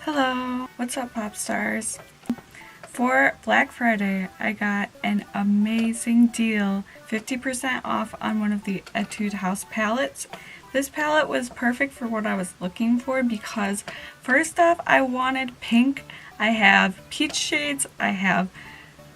Hello, what's up pop stars? For Black Friday, I got an amazing deal, 50% off on one of the Etude House palettes. This palette was perfect for what I was looking for because first off, I wanted pink. I have peach shades, I have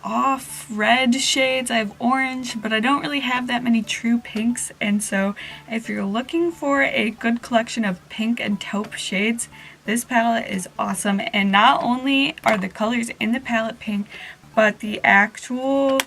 off red shades, I have orange, but I don't really have that many true pinks, and so if you're looking for a good collection of pink and taupe shades, this palette is awesome. And not only are the colors in the palette pink, but the actual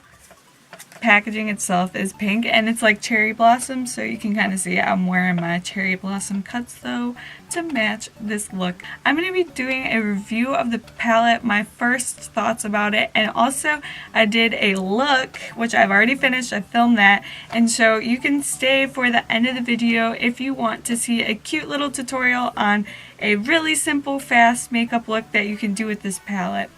packaging itself is pink, and it's like cherry blossom, so you can kind of see I'm wearing my cherry blossom cuts though to match this look. I'm going to be doing a review of the palette, my first thoughts about it, and also I did a look which I've already finished. I filmed that, and so you can stay for the end of the video if you want to see a cute little tutorial on a really simple fast makeup look that you can do with this palette.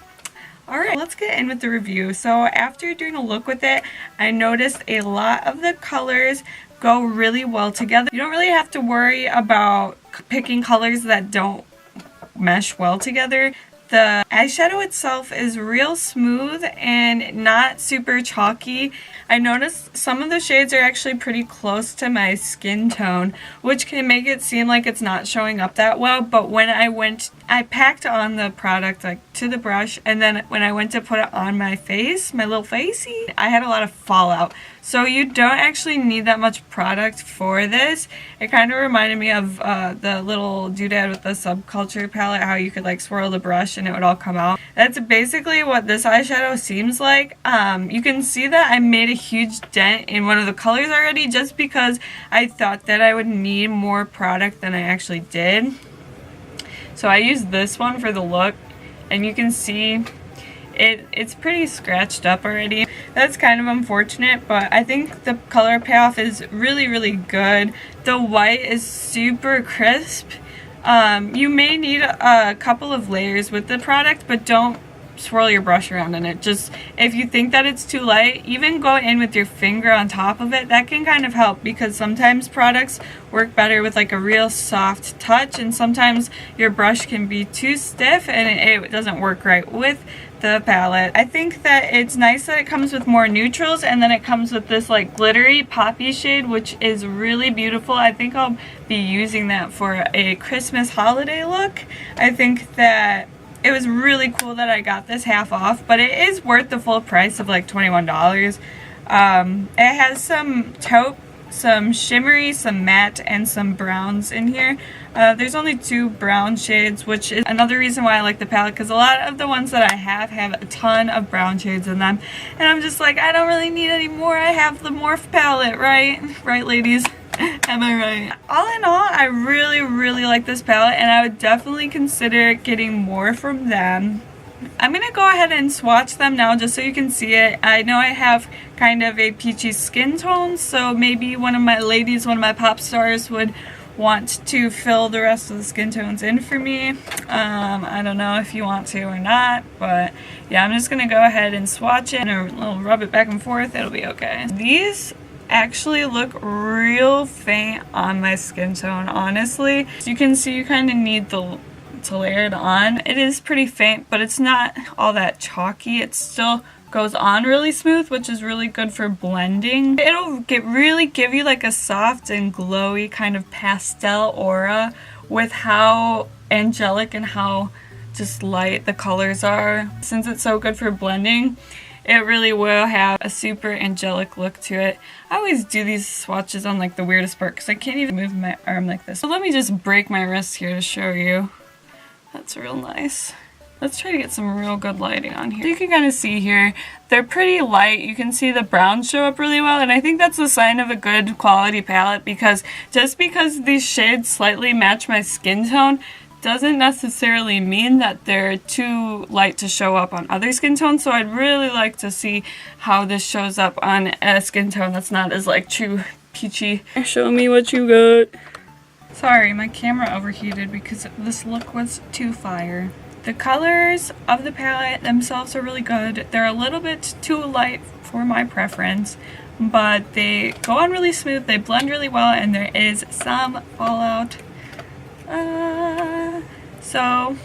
Alright, let's get in with the review. So after doing a look with it, I noticed a lot of the colors go really well together. You don't really have to worry about picking colors that don't mesh well together. The eyeshadow itself is real smooth and not super chalky. I noticed some of the shades are actually pretty close to my skin tone, which can make it seem like it's not showing up that well, but when I packed on the product like to the brush, and then when I went to put it on my face, my little facey, I had a lot of fallout. So you don't actually need that much product for this. It kind of reminded me of the little doodad with the Subculture palette, how you could like swirl the brush and it would all come out. That's basically what this eyeshadow seems like. You can see that I made a huge dent in one of the colors already just because I thought that I would need more product than I actually did. So I used this one for the look, and you can see it's pretty scratched up already. That's kind of unfortunate, but I think the color payoff is really good. The white is super crisp. You may need a couple of layers with the product, but don't swirl your brush around in it. Just if you think that it's too light, even go in with your finger on top of it. That can kind of help because sometimes products work better with like a real soft touch, and sometimes your brush can be too stiff and it doesn't work right with the palette. I think that it's nice that it comes with more neutrals, and then it comes with this like glittery poppy shade, which is really beautiful. I think I'll be using that for a Christmas holiday look. I think that it was really cool that I got this half off, but it is worth the full price of like $21. It has some taupe, some shimmery, some matte, and some browns in here. There's only 2 brown shades, which is another reason why I like the palette, because a lot of the ones that I have a ton of brown shades in them, and I'm just like, I don't really need any more. I have the Morph palette, right? Right, ladies? Am I right? All in all, I really like this palette, and I would definitely consider getting more from them. I'm going to go ahead and swatch them now just so you can see it. I know I have kind of a peachy skin tone, so maybe one of my ladies, one of my pop stars would want to fill the rest of the skin tones in for me. I don't know if you want to or not, but yeah, I'm just going to go ahead and swatch it and I'll rub it back and forth. It'll be okay. These actually look real faint on my skin tone, honestly. As you can see, you kind of need to layer it on. It is pretty faint, but it's not all that chalky. It still goes on really smooth, which is really good for blending. It'll really give you like a soft and glowy kind of pastel aura with how angelic and how just light the colors are. Since it's so good for blending, it really will have a super angelic look to it. I always do these swatches on like the weirdest part because I can't even move my arm like this. So let me just break my wrist here to show you. That's real nice. Let's try to get some real good lighting on here. You can kind of see here, they're pretty light. You can see the browns show up really well, and I think that's a sign of a good quality palette, because just because these shades slightly match my skin tone doesn't necessarily mean that they're too light to show up on other skin tones. So I'd really like to see how this shows up on a skin tone that's not as like true peachy. Show me what you got. Sorry, my camera overheated because this look was too fire. The colors of the palette themselves are really good. They're a little bit too light for my preference, but they go on really smooth, they blend really well, and there is some fallout. So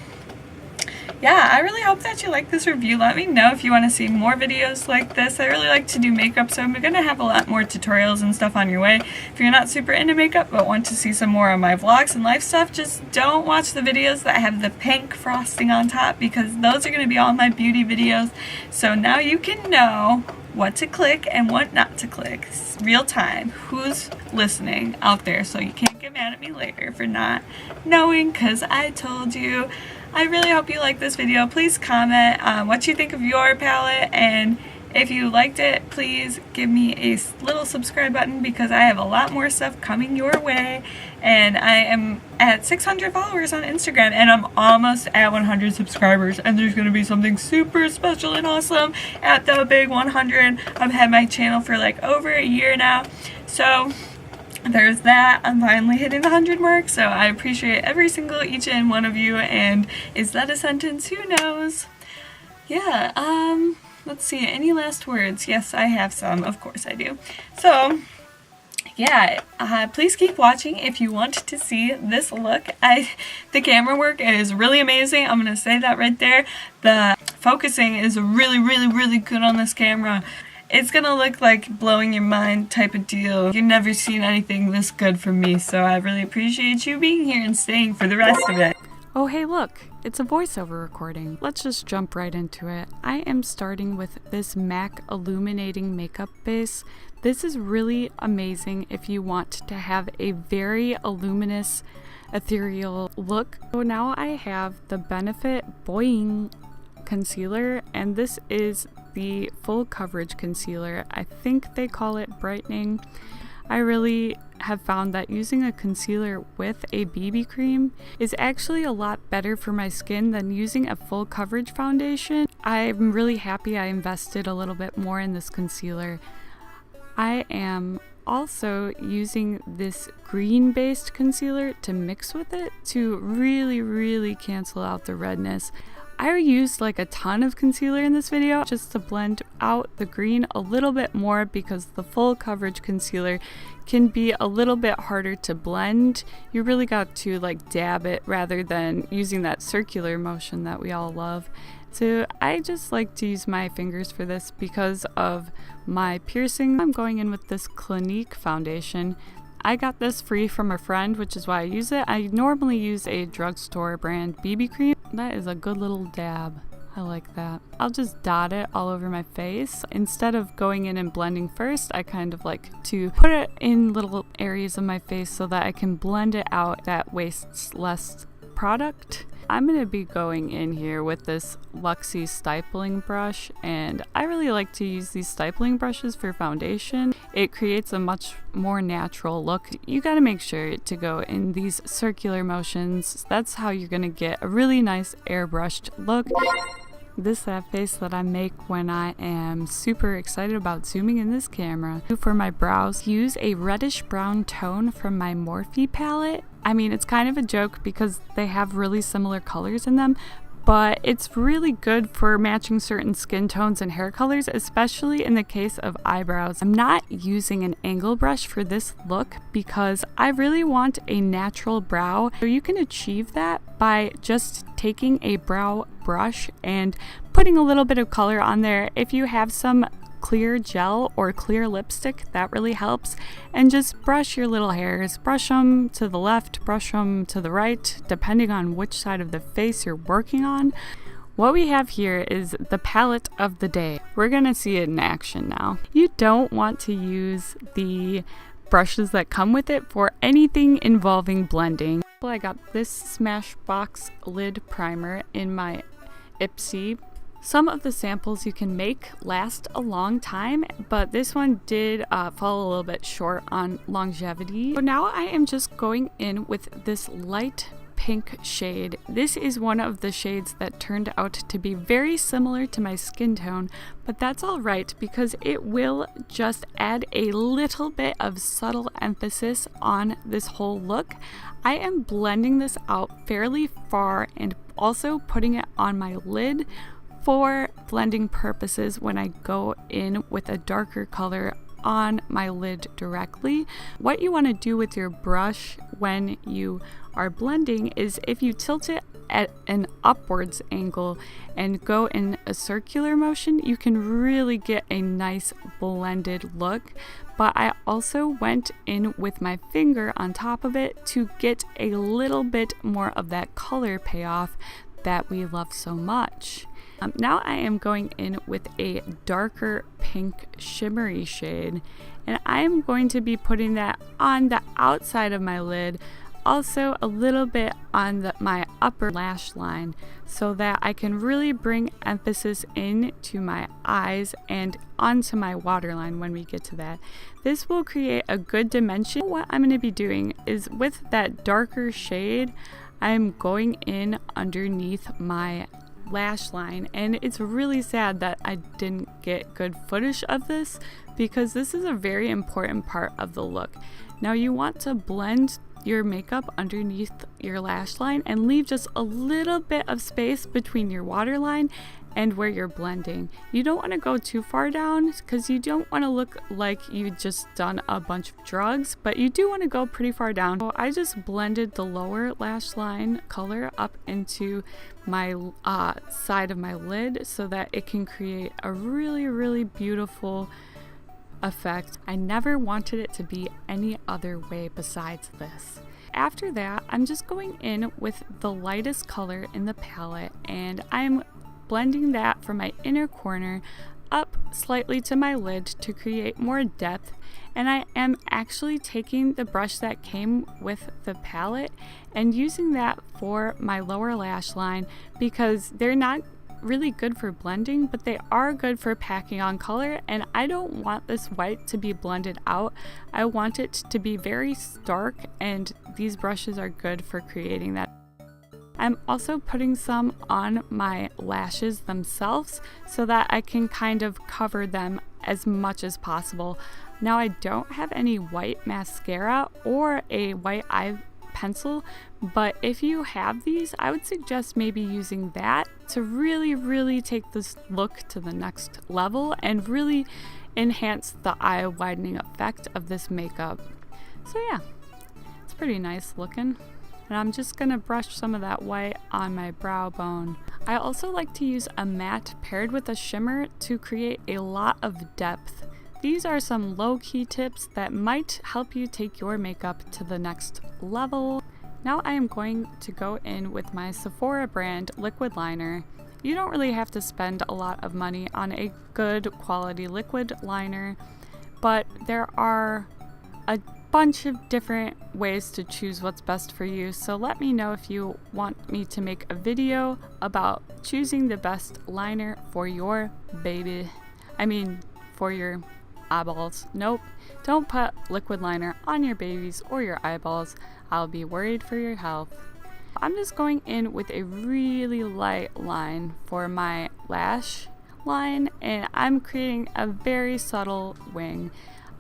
yeah, I really hope that you like this review. Let me know if you want to see more videos like this. I really like to do makeup, so I'm going to have a lot more tutorials and stuff on your way. If you're not super into makeup but want to see some more of my vlogs and life stuff, just don't watch the videos that have the pink frosting on top, because those are going to be all my beauty videos. So now you can know what to click and what not to click. It's real time. Who's listening out there, so you can't get mad at me later for not knowing, because I told you. I really hope you like this video. Please comment what you think of your palette, and if you liked it, please give me a little subscribe button, because I have a lot more stuff coming your way. And I am at 600 followers on Instagram, and I'm almost at 100 subscribers, and there's going to be something super special and awesome at the big 100. I've had my channel for like over a year now, so there's that. I'm finally hitting the 100 mark, so I appreciate every single each and one of you. And is that a sentence? Who knows? Yeah, let's see, any last words? Yes, I have some, of course I do. So yeah, please keep watching if you want to see this look. The camera work is really amazing. I'm gonna say that right there. The focusing is really good on this camera. It's gonna look like blowing your mind type of deal. You've never seen anything this good from me, so I really appreciate you being here and staying for the rest of it. Oh hey look, it's a voiceover recording. Let's just jump right into it. I am starting with this MAC illuminating makeup base. This is really amazing if you want to have a very luminous, ethereal look. So now I have the Benefit Boing concealer, and this is the full coverage concealer. I think they call it brightening. I really have found that using a concealer with a BB cream is actually a lot better for my skin than using a full coverage foundation. I'm really happy I invested a little bit more in this concealer. I am also using this green based concealer to mix with it to really cancel out the redness. I used like a ton of concealer in this video just to blend out the green a little bit more, because the full coverage concealer can be a little bit harder to blend. You really got to like dab it rather than using that circular motion that we all love. So I just like to use my fingers for this because of my piercing. I'm going in with this Clinique foundation. I got this free from a friend, which is why I use it. I normally use a drugstore brand BB cream. That is a good little dab. I like that. I'll just dot it all over my face. Instead of going in and blending first, I kind of like to put it in little areas of my face so that I can blend it out that wastes less product. I'm going to be going in here with this Luxie stippling brush, and I really like to use these stippling brushes for foundation. It creates a much more natural look. You got to make sure to go in these circular motions. That's how you're going to get a really nice airbrushed look. This is that face that I make when I am super excited about zooming in this camera. For my brows, use a reddish brown tone from my Morphe palette. I mean, it's kind of a joke because they have really similar colors in them, but it's really good for matching certain skin tones and hair colors, especially in the case of eyebrows. I'm not using an angle brush for this look because I really want a natural brow. So you can achieve that by just taking a brow brush and putting a little bit of color on there. If you have some clear gel or clear lipstick, that really helps, and just brush your little hairs. Brush them to the left, brush them to the right, depending on which side of the face you're working on. What we have here is the palette of the day. We're gonna see it in action now. You don't want to use the brushes that come with it for anything involving blending. I got this Smashbox lid primer in my Ipsy. Some of the samples you can make last a long time, but this one did fall a little bit short on longevity. So now I am just going in with this light pink shade. This is one of the shades that turned out to be very similar to my skin tone, but that's all right because it will just add a little bit of subtle emphasis on this whole look. I am blending this out fairly far and also putting it on my lid for blending purposes when I go in with a darker color on my lid directly. What you want to do with your brush when you are blending is if you tilt it at an upwards angle and go in a circular motion, you can really get a nice blended look. But I also went in with my finger on top of it to get a little bit more of that color payoff that we love so much. Now I am going in with a darker pink shimmery shade, and I am going to be putting that on the outside of my lid, also a little bit on my upper lash line, so that I can really bring emphasis into my eyes and onto my waterline when we get to that. This will create a good dimension. What I'm going to be doing is with that darker shade, I'm going in underneath my lash line, and it's really sad that I didn't get good footage of this because this is a very important part of the look. Now you want to blend your makeup underneath your lash line and leave just a little bit of space between your waterline and where you're blending. You don't want to go too far down because you don't want to look like you just done a bunch of drugs, but you do want to go pretty far down. So I just blended the lower lash line color up into my side of my lid so that it can create a really beautiful effect. I never wanted it to be any other way besides this. After that, I'm just going in with the lightest color in the palette, and I'm blending that from my inner corner up slightly to my lid to create more depth. And I am actually taking the brush that came with the palette and using that for my lower lash line because they're not really good for blending, but they are good for packing on color, and I don't want this white to be blended out. I want it to be very stark, and these brushes are good for creating that. I'm also putting some on my lashes themselves so that I can kind of cover them as much as possible. Now I don't have any white mascara or a white eye pencil, but if you have these, I would suggest maybe using that to really take this look to the next level and really enhance the eye widening effect of this makeup. So yeah, it's pretty nice looking. And I'm just gonna brush some of that white on my brow bone. I also like to use a matte paired with a shimmer to create a lot of depth. These are some low-key tips that might help you take your makeup to the next level. Now I am going to go in with my Sephora brand liquid liner. You don't really have to spend a lot of money on a good quality liquid liner, but there are a bunch of different ways to choose what's best for you. So let me know if you want me to make a video about choosing the best liner for your baby. For your eyeballs. Nope, don't put liquid liner on your babies or your eyeballs. I'll be worried for your health. I'm just going in with a really light line for my lash line, and I'm creating a very subtle wing.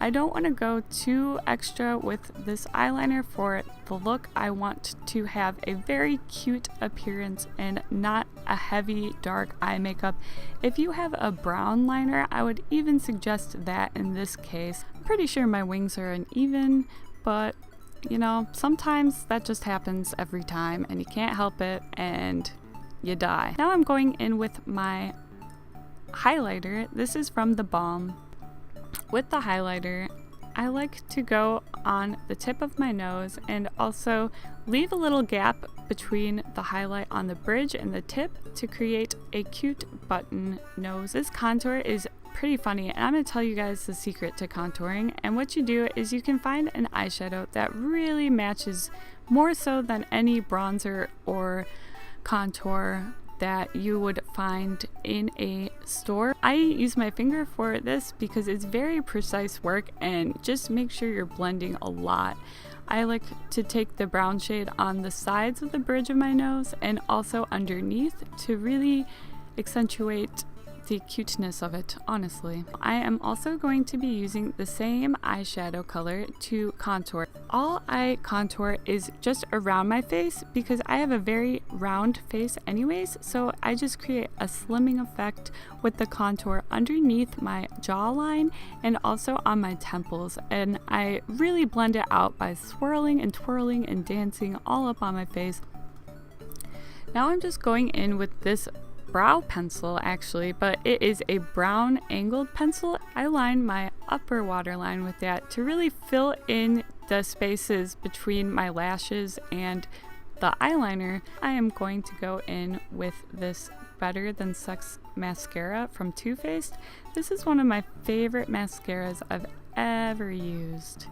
I don't want to go too extra with this eyeliner for the look. I want to have a very cute appearance and not a heavy dark eye makeup. If you have a brown liner, I would even suggest that in this case. I'm pretty sure my wings are uneven, but you know, sometimes that just happens every time and you can't help it and you die. Now I'm going in with my highlighter. This is from the Balm. With the highlighter, I like to go on the tip of my nose and also leave a little gap between the highlight on the bridge and the tip to create a cute button nose. This contour is pretty funny, and I'm going to tell you guys the secret to contouring. And what you do is you can find an eyeshadow that really matches more so than any bronzer or contour that you would find in a store. I use my finger for this because it's very precise work, and just make sure you're blending a lot. I like to take the brown shade on the sides of the bridge of my nose and also underneath to really accentuate the cuteness of it, honestly. I am also going to be using the same eyeshadow color to contour. All I contour is just around my face because I have a very round face anyways, so I just create a slimming effect with the contour underneath my jawline and also on my temples, and I really blend it out by swirling and twirling and dancing all up on my face. Now I'm just going in with this brow pencil actually, but it is a brown angled pencil. I line my upper waterline with that to really fill in the spaces between my lashes and the eyeliner. I am going to go in with this Better Than Sex mascara from Too Faced. This is one of my favorite mascaras I've ever used.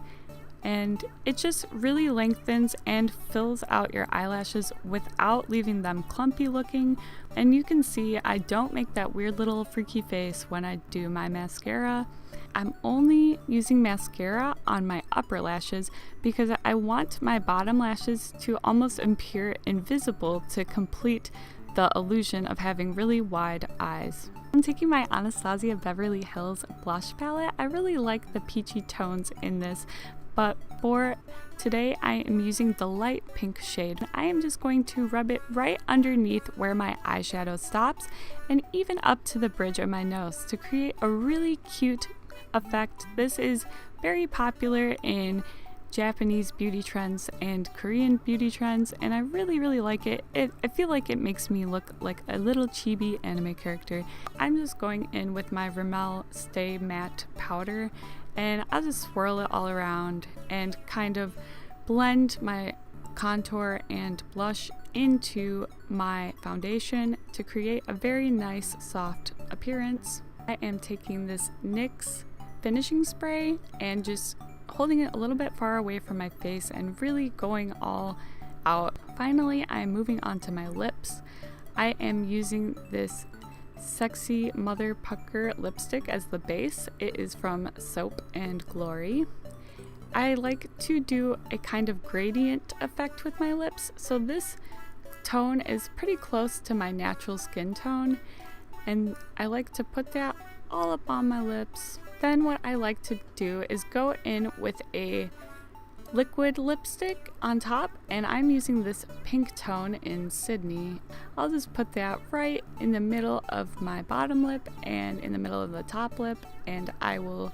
And it just really lengthens and fills out your eyelashes without leaving them clumpy looking. And you can see I don't make that weird little freaky face when I do my mascara. I'm only using mascara on my upper lashes because I want my bottom lashes to almost appear invisible to complete the illusion of having really wide eyes. I'm taking my Anastasia Beverly Hills blush palette. I really like the peachy tones in this, but for today I am using the light pink shade. I am just going to rub it right underneath where my eyeshadow stops and even up to the bridge of my nose to create a really cute effect. This is very popular in Japanese beauty trends and Korean beauty trends, and I really like it. I feel like it makes me look like a little chibi anime character. I'm just going in with my Rimmel Stay Matte powder, and I'll just swirl it all around and kind of blend my contour and blush into my foundation to create a very nice soft appearance. I am taking this NYX finishing spray and just holding it a little bit far away from my face and really going all out. Finally, I am moving on to my lips. I am using this Sexy Mother Pucker lipstick as the base. It is from Soap and Glory. I like to do a kind of gradient effect with my lips, so this tone is pretty close to my natural skin tone, and I like to put that all up on my lips. Then what I like to do is go in with a liquid lipstick on top, and I'm using this pink tone in Sydney. I'll just put that right in the middle of my bottom lip and in the middle of the top lip, and I will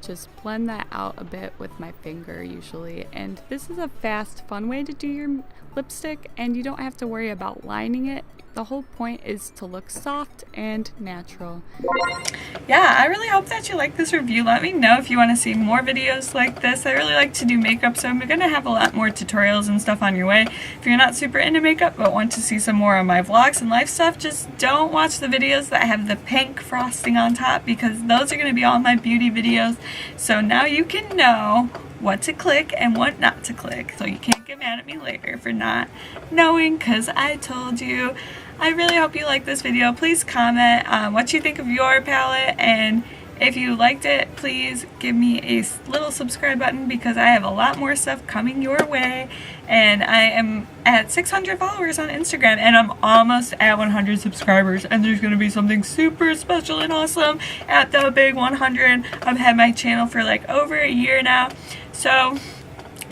just blend that out a bit with my finger usually. And this is a fast, fun way to do your lipstick, and you don't have to worry about lining it. The whole point is to look soft and natural. Yeah, I really hope that you like this review. Let me know if you want to see more videos like this. I really like to do makeup, so I'm going to have a lot more tutorials and stuff on your way. If you're not super into makeup but want to see some more of my vlogs and life stuff, just don't watch the videos that have the pink frosting on top, because those are going to be all my beauty videos. So now you can know what to click and what not to click, so you can't get mad at me later for not knowing, because I told you. I really hope you like this video. Please comment what you think of your palette, and if you liked it, please give me a little subscribe button, because I have a lot more stuff coming your way. And I am at 600 followers on Instagram, and I'm almost at 100 subscribers, and there's going to be something super special and awesome at the big 100. I've had my channel for like over a year now, so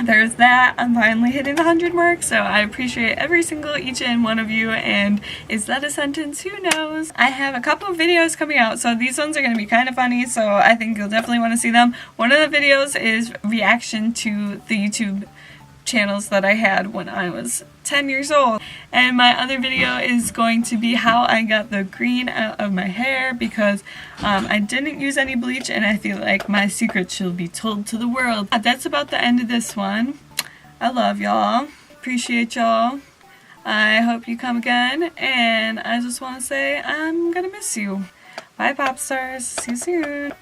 there's that. I'm finally hitting the 100 mark, so I appreciate every single each and one of you. And is that a sentence? Who knows? I have a couple of videos coming out, so these ones are going to be kind of funny, so I think you'll definitely want to see them. One of the videos is reaction to the YouTube channels that I had when I was 10 years old, and my other video is going to be how I got the green out of my hair, because I didn't use any bleach, and I feel like my secret should be told to the world. That's about the end of this one. I love y'all, appreciate y'all, I hope you come again, and I just want to say I'm gonna miss you. Bye pop stars, see you soon.